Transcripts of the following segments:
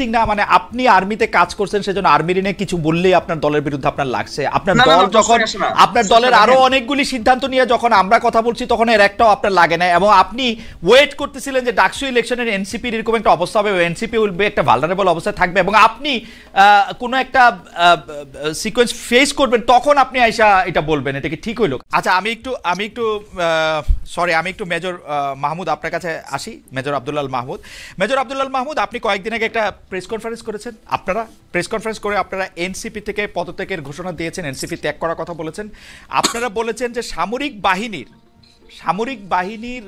Interesting না, মানে আপনি আর্মিতে কাজ করছেন সেজন্য আর্মির নিয়ে কিছু বললেই আপনার দলের বিরুদ্ধে আপনার লাগছে। আপনার দল যখন আপনার দলের আরো অনেকগুলি সিদ্ধান্ত নিয়ে যখন আমরা কথা বলছি তখন এর একটাও আপনার লাগে না, এবং আপনি ওয়েট করতেছিলেন যে ডাকসু ইলেকশনের এনসিপির এরকম একটা অবস্থা হবে, এনসিপি উইল বি একটা ভালনারেবল অবস্থায় থাকবে এবং আপনি কোনো একটা সিকোয়েন্স ফেস করবেন, তখন আপনি আইসা এটা বলবেন। এটা কি ঠিক হইল? আচ্ছা, আমি একটু সরি, আমি একটু মেজর মাহমুদ আপনার কাছে আসি। মেজর আব্দুল্লাহ মাহমুদ, মেজর আব্দুল্লাহ মাহমুদ, আপনি কয়েকদিন আগে একটা প্রেস কনফারেন্স করেছেন। আপনারা প্রেস কনফারেন্স করে আপনারা এনসিপি থেকে পদত্যাগের ঘোষণা দিয়েছেন, এনসিপি ত্যাগ করার কথা বলেছেন। আপনারা বলেছেন যে সামরিক বাহিনীর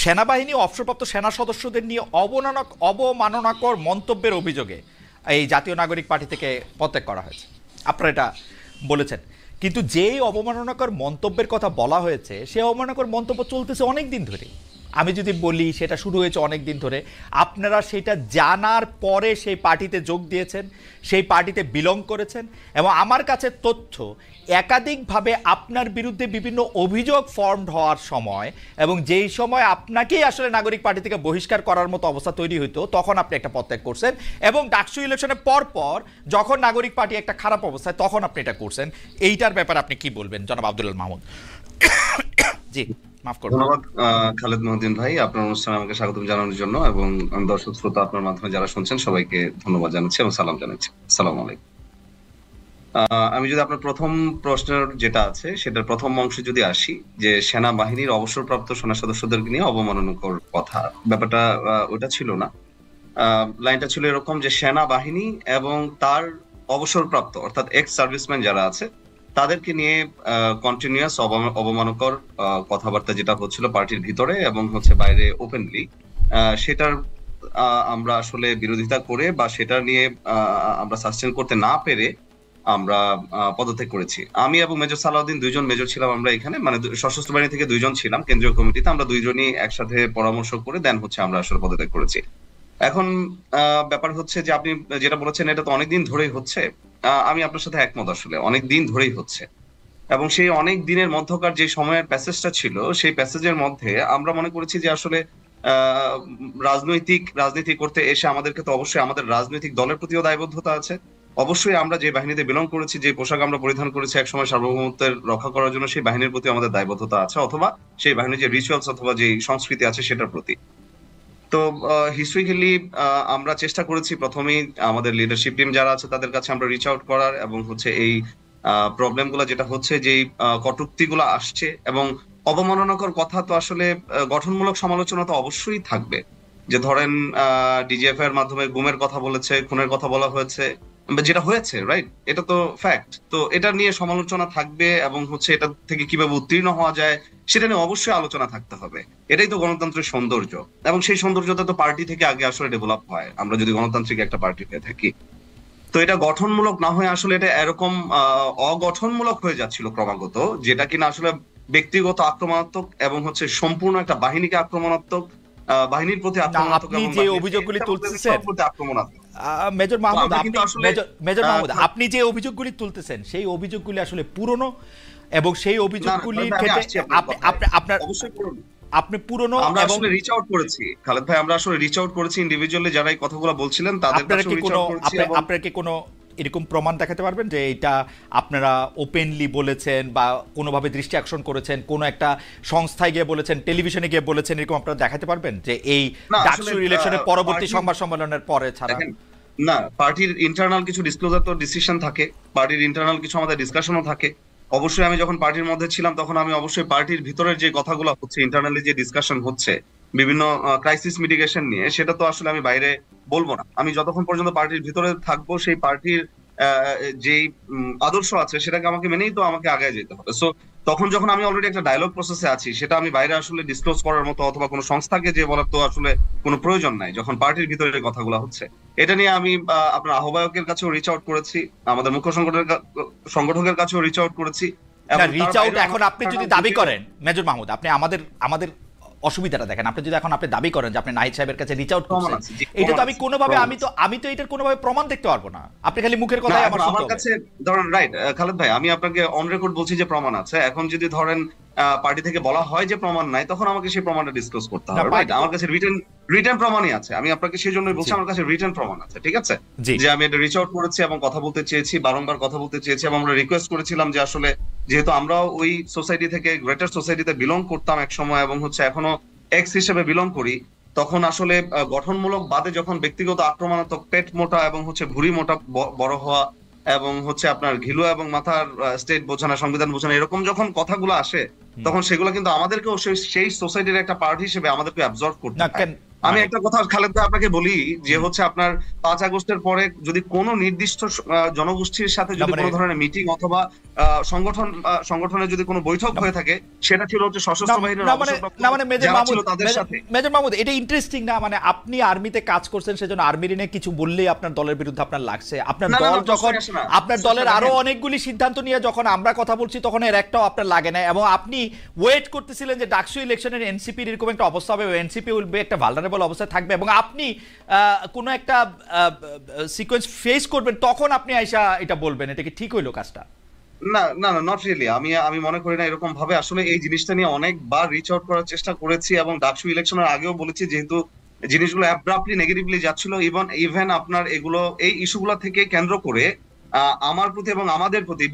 সেনাবাহিনী অবসরপ্রাপ্ত সেনা সদস্যদের নিয়ে অবমাননাকর মন্তব্যের অভিযোগে এই জাতীয় নাগরিক পার্টি থেকে পদত্যাগ করা হয়েছে, আপনারা এটা বলেছেন। কিন্তু যেই অবমাননাকর মন্তব্যের কথা বলা হয়েছে, সেই অবমাননাকর মন্তব্য চলতেছে অনেক দিন ধরে। আমি যদি বলি সেটা শুরু হয়েছে অনেক দিন ধরে, আপনারা সেটা জানার পরে সেই পার্টিতে যোগ দিয়েছেন, সেই পার্টিতে বিলং করেছেন, এবং আমার কাছে তথ্য একাধিকভাবে আপনার বিরুদ্ধে বিভিন্ন অভিযোগ ফর্মড হওয়ার সময়, এবং যেই সময় আপনাকেই আসলে নাগরিক পার্টি থেকে বহিষ্কার করার মতো অবস্থা তৈরি হইতো, তখন আপনি একটা পদত্যাগ করছেন, এবং ডাকসু ইলেকশনের পর যখন নাগরিক পার্টি একটা খারাপ অবস্থায়, তখন আপনি এটা করছেন। এইটার ব্যাপারে আপনি কি বলবেন জনাব আব্দুল্লাহ মাহমুদ? জি, মাফ করবেন। ধন্যবাদ খালেদ মহিউদ্দিন ভাই, আপনার অনুষ্ঠানে আমাকে স্বাগতম জানানোর জন্য, এবং দর্শক শ্রোতা আপনার মাধ্যমে যারা শুনছেন সবাইকে ধন্যবাদ জানাচ্ছি এবং সালাম জানাচ্ছি। আসসালামু আলাইকুম। আমি যদি আপনার প্রথম প্রশ্নের যেটা আছে সেটার প্রথম অংশে যদি আসি, যে সেনাবাহিনীর অবসরপ্রাপ্ত সেনা সদস্যদেরকে নিয়ে অবমাননাকর কথা, ব্যাপারটা ওটা ছিল না। লাইনটা ছিল এরকম যে সেনাবাহিনী এবং তার অবসরপ্রাপ্ত অর্থাৎ এক্স সার্ভিসম্যান যারা আছে তাদেরকে নিয়ে কন্টিনিউয়াস অবমাননাকর কথাবার্তা যেটা হচ্ছিল পার্টির ভিতরে এবং হচ্ছে বাইরে ওপেনলি, সেটার আমরা আসলে বিরোধিতা করে বা সেটা নিয়ে আমরা সাস্টেন করতে না পেরে আমরা পদত্যাগ করেছি। আমি এবং মেজর সালাউদ্দিন দুইজন মেজর ছিলাম আমরা এখানে, মানে সশস্ত্র বাহিনী থেকে দুইজন ছিলাম কেন্দ্রীয় কমিটিতে, আমরা দুইজনই একসাথে পরামর্শ করে দেন হচ্ছে আমরা আসলে পদত্যাগ করেছি। এখন ব্যাপার হচ্ছে যে আপনি যেটা বলেছেন এটা তো অনেকদিন ধরেই হচ্ছে, আমি আপনার সাথে একমত, আসলে অনেক দিন ধরেই হচ্ছে, এবং সেই অনেক দিনের মধ্যকার যে সময়ের প্যাসেজটা ছিল সেই প্যাসেজের মধ্যে আমরা মনে করেছি যে আসলে রাজনীতি করতে এসে আমাদেরকে তো অবশ্যই আমাদের রাজনৈতিক দলের প্রতিও দায়বদ্ধতা আছে। অবশ্যই আমরা যে বাহিনীতে বিলং করেছি, যে পোশাক আমরা পরিধান করেছি একসময় সার্বভৌমত্বের রক্ষা করার জন্য, সেই বাহিনীর প্রতি আমাদের দায়বদ্ধতা আছে, অথবা সেই বাহিনীর যে রিচুয়ালস অথবা যে সংস্কৃতি আছে সেটার প্রতি। তো হিস্ট্রিক্যালি আমরা চেষ্টা করেছি প্রথমেই আমাদের লিডারশিপ টিম যারা আছে তাদের কাছে আমরা রিচ আউট করার, এবং হচ্ছে এই প্রবলেম গুলা যেটা হচ্ছে যে কটূক্তি গুলো আসছে এবং অবমাননাকর কথা, তো আসলে গঠনমূলক সমালোচনা তো অবশ্যই থাকবে। যে ধরেন ডিজিএফ এর মাধ্যমে গুমের কথা বলেছে, খুনের কথা বলা হয়েছে, যেটা হয়েছে রাইট, এটা তো ফ্যাক্ট। তো এটা নিয়ে সমালোচনা থাকবে, এবং হচ্ছে এটা থেকে কিভাবে উত্তীর্ণ হওয়া যায় সেটা নিয়ে অবশ্যই আলোচনা থাকতে হবে। এটাই তো গণতন্ত্রের সৌন্দর্য, এবং সেই সৌন্দর্যটা তো পার্টি থেকে আগে আসলে ডেভেলপ হয়, আমরা যদি গণতান্ত্রিক একটা পার্টি হয়ে থাকি। তো এটা গঠনমূলক না হয়ে আসলে এটা এরকম অগঠনমূলক হয়ে যাচ্ছিল ক্রমাগত, যেটা কিনা আসলে ব্যক্তিগত আক্রমণাত্মক এবং হচ্ছে সম্পূর্ণ একটা বাহিনীকে আক্রমণাত্মক, বাহিনীর প্রতি আক্রমণাত্মক, আপনি যে অভিযোগগুলি তুলতেছেন মেজর মাহমুদ, আপনি যে অভিযোগগুলি তুলতেছেন সেই অভিযোগগুলি আসলে পুরনো, এবং সেই অভিযোগগুলি আপনি পুরনো, আমরা আসলে রিচ আউট করেছি খালেদ ভাই, আমরা আসলে রিচ আউট করেছি ইন্ডিভিজুয়ালি যারা এই কথাগুলো বলছিলেন তাদের কাছে রিচ আউট করেছি। আপনারা কি কোনো এরকম প্রমাণ দেখাতে পারবেন যে এটা আপনারা ওপেনলি বলেছেন বা কোনোভাবে দৃষ্টি আকর্ষণ করেছেন, কোনো একটা সংস্থায় গিয়ে বলেছেন, টেলিভিশনে গিয়ে বলেছেন, এরকম আপনারা দেখাতে পারবেন যে এই ডাকসু ইলেকশনের পরবর্তী সংবাদ সম্মেলনের পরে ছাড়া? না, পার্টির ইন্টারনাল কিছু ডিসক্লোজার তো ডিসিশন থাকে, পার্টির ইন্টারনাল কিছু আমাদের ডিসকাশনও থাকে। অবশ্যই আমি যখন পার্টির মধ্যে ছিলাম তখন আমি অবশ্যই পার্টির ভিতরের যে কথাগুলো হচ্ছে, ইন্টারনালি যে ডিসকাশন হচ্ছে বিভিন্ন ক্রাইসিস মিটিগেশন নিয়ে, সেটা তো আসলে আমি বাইরে বলবো না। আমি যতক্ষণ পর্যন্ত পার্টির ভিতরে থাকবো সেই পার্টির যেই আদর্শ আছে সেটাকে আমাকে মেনেই তো আমাকে আগায় যেতে হবে। সো তখন যখন আমি অলরেডি একটা ডায়লগ প্রসেসে আছি, সেটা আমি বাইরে আসলে ডিসক্লোজ করার মতো অথবা কোনো সংস্থাকে যে বলার তো আসলে কোনো প্রয়োজন নাই, যখন পার্টির ভিতরে কথাগুলো হচ্ছে। এটা নিয়ে আমি আপনার আহ্বায়কের কাছেও রিচ আউট করেছি, আমাদের মুখ্য সংগঠকের কাছেও রিচ আউট করেছি। রিচ আউট এখন আপনি যদি দাবি করেন মেজর মাহমুদ, আপনি আমাদের অসুবিধাটা দেখেন, আপনি যদি এখন আপনি দাবি করেন যে আপনি নাহিদ সাহেবের কাছে রিচ আউট করছেন, এটা তো আমি কোনোভাবে আমি তো এটার কোনোভাবে প্রমাণ দেখতে পারবো না, আপনি খালি মুখের কথাই আমার কাছে ধরেন। রাইট খালেদ ভাই, আমি আপনাকে অন রেকর্ড বলছি যে প্রমাণ আছে। এখন যদি ধরেন পার্টি থেকে বলা হয় যে প্রমাণ নাই, তখন আমাকে সেই প্রমাণটা ডিসক্লোজ করতে না, হবে, রাইট? party- আমার কাছে রিটেন প্রমাণই আছে, আমি আপনাকে সেই জন্যই বলছি জি। আমার কাছে রিটেন প্রমাণ আছে, ঠিক আছে? জি। যে আমি এটা রিচ আউট করেছি এবং কথা বলতে চেয়েছি, বারংবার কথা বলতে চেয়েছি, এবং আমরা রিকোয়েস্ট করেছিলাম যে আসলে যেহেতু আমরাও ওই সোসাইটি থেকে গ্রেটার সোসাইটিতে বিলং করতাম এক সময়, এবং হচ্ছে এখনো এক্স হিসেবে বিলং করি, তখন আসলে গঠনমূলক বাদে যখন ব্যক্তিগত আক্রমণাত্মক, পেট মোটা এবং হচ্ছে ভুঁড়ি মোটা বড় হওয়া, এবং হচ্ছে আপনার ঘিলু এবং মাথার স্টেট বোঝানো, সংবিধান বোঝানো, এরকম যখন কথাগুলো আসে, তখন সেগুলো কিন্তু আমাদেরকেও সেই সোসাইটির একটা পার্ট হিসেবে আমাদেরকে অ্যাবজর্ব করতে না হয়। কেন আমি মানে একটা কথা খালেদ ভাই আপনাকে বলি, যে হচ্ছে আপনার 5 আগস্টের পরে যদি কোনো নির্দিষ্ট জনগোষ্ঠীর সাথে যদি মানে- কোনো ধরনের মিটিং অথবা সংগঠনের যদি কোনো বৈঠক হয়ে থাকে, সেটা ছিল হচ্ছে সশস্ত্র বাহিনীর যারা ছিল তাদের সাথে। মেজর মাহমুদ, এটা ইন্টারেস্টিং না? মানে আপনি আর্মিতে কাজ করছেন, সেজন্য আর্মির নিয়ে কিছু বললেই আপনার দলের বিরুদ্ধে আপনার লাগছে। আপনার না, না, দল না, যখন প্রশ্নই আসে না। আপনার দলের আরো অনেকগুলি সিদ্ধান্ত নিয়ে যখন আমরা কথা বলছি, তখন এর একটাও আপনার লাগে না, এবং আপনি ওয়েট করতেছিলেন যে ডাকসু ইলেকশনের এনসিপির এরকম একটা অবস্থা হবে, এনসিপি উইল বি একটা ভালনারেবল অবস্থায় থাকবে, এবং আপনি কোনো একটা সিকোয়েন্স ফেস করবেন, তখন আপনি আইসা এটা বলবেন। এটা কি ঠিক হইলো কাজটা? না, না, না, নট রিয়েলি। আমি মনে করি না এরকম ভাবে। আসলে এই জিনিসটা নিয়ে অনেকবার রিচ আউট করার চেষ্টা করেছি, এবং ডাকসু ইলেকশনের আগেও বলেছি, যেহেতু জিনিসগুলো অ্যাব্রাপ্টলি নেগেটিভলি যাচ্ছিল, ইভেন আপনার এগুলো এই ইস্যুগুলো থেকে কেন্দ্র করে আমার প্রতি এবং আমাদের প্রতি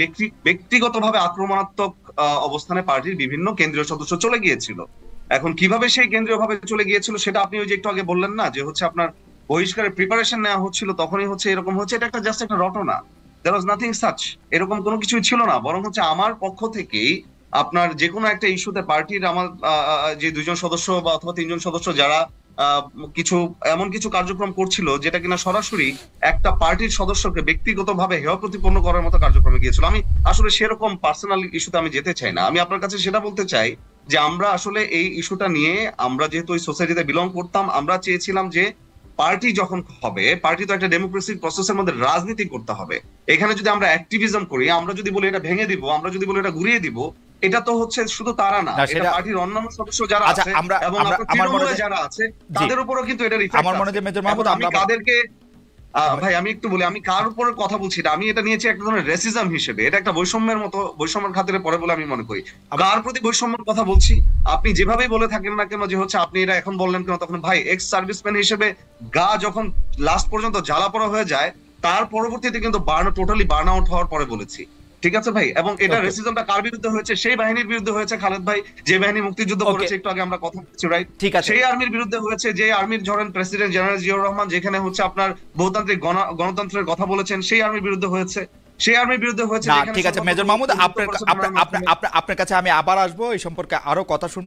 ব্যক্তিগতভাবে আক্রমণাত্মক অবস্থানে পার্টির বিভিন্ন কেন্দ্রীয় সদস্য চলে গিয়েছিল। এখন কিভাবে সেই কেন্দ্রীয় ভাবে চলে গিয়েছিল সেটা আপনি ওই যে একটু আগে বললেন না, যে হচ্ছে আপনার বহিষ্কারের প্রিপারেশন নেওয়া হচ্ছিল, তখনই হচ্ছে এরকম হচ্ছে। এটা একটা জাস্ট একটা রটনা। There was nothing such, এরকম কোনো কিছুই ছিল না। বরং হচ্ছে আমার পক্ষ থেকেই আপনার যে কোনো একটা ইস্যুতে পার্টির আমার যে 2 জন সদস্য বা অথবা 3 জন সদস্য যারা এমন কিছু কার্যক্রম করছিল যেটা কিনা সরাসরি একটা পার্টির সদস্যকে ব্যক্তিগতভাবে হেয় প্রতিপন্ন করার মতো কার্যক্রমে গিয়েছিল। আমি আসলে সেরকম পার্সোনাল ইস্যুতে আমি যেতে চাই না। আমি আপনার কাছে সেটা বলতে চাই যে আমরা আসলে এই ইস্যুটা নিয়ে, আমরা যেহেতু ওই সোসাইটিতে বিলং করতাম, আমরা চেয়েছিলাম যে পার্টি যখন হবে, পার্টি তো একটা ডেমোক্রেসিক প্রসেসের মধ্যে রাজনীতি করতে হবে। এখানে যদি আমরা অ্যাক্টিভিজম করি, আমরা যদি বলি এটা ভেঙে দিব, আমরা যদি বলি এটা ঘুরিয়ে দিব, এটা তো হচ্ছে শুধু তারা না, এটা পার্টির অন্যান্য সদস্য যারা আছে এবং তৃণমূলে যারা আছে তাদের উপরও কিন্তু এটা রিফ্লেক্ট। আমার মনে হয় মেজর মাহমুদ, আমি কাদেরকে ভাই আমি একটু বলি, আমি কার উপর কথা বলছি, আমি এটা নিয়েছি একটা ধরনের রেসিজম হিসেবে। এটা একটা বৈষম্যের মতো, বৈষম্যের খাতিরে পড়ে বলে আমি মনে করি। কার প্রতি বৈষম্যের কথা বলছি? আপনি যেভাবেই বলে থাকেন না কেন, যে হচ্ছে আপনি এটা এখন বললেন কেন, তখন ভাই এক্স সার্ভিসম্যান হিসেবে গা যখন লাস্ট পর্যন্ত জ্বালা পোড়া হয়ে যায়, তার পরবর্তীতে কিন্তু টোটালি বার্ন আউট হওয়ার পরে বলেছি, ঠিক আছে ভাই? এবং এটা রেসিজমটা কার বিরুদ্ধে হয়েছে? সেই বাহিনীর বিরুদ্ধে হয়েছে খালেদ ভাই, যে বাহিনী মুক্তিযুদ্ধ করেছে, একটু আগে আমরা কথা বলছি, রাইট? ঠিক আছে। সেই আর্মির বিরুদ্ধে হয়েছে, যে আর্মির ধরেন প্রেসিডেন্ট জেনারেল জিয়াউর রহমান যেখানে হচ্ছে আপনার বহুতান্ত্রিক গণতন্ত্রের কথা বলেছেন, সেই আর্মির বিরুদ্ধে হয়েছে। সেই আর্মির বিরুদ্ধে হয়েছে। ঠিক আছে মেজর মাহমুদ, আপনার কাছে আমি আবার আসবো, এই সম্পর্কে আরো কথা শুনবো।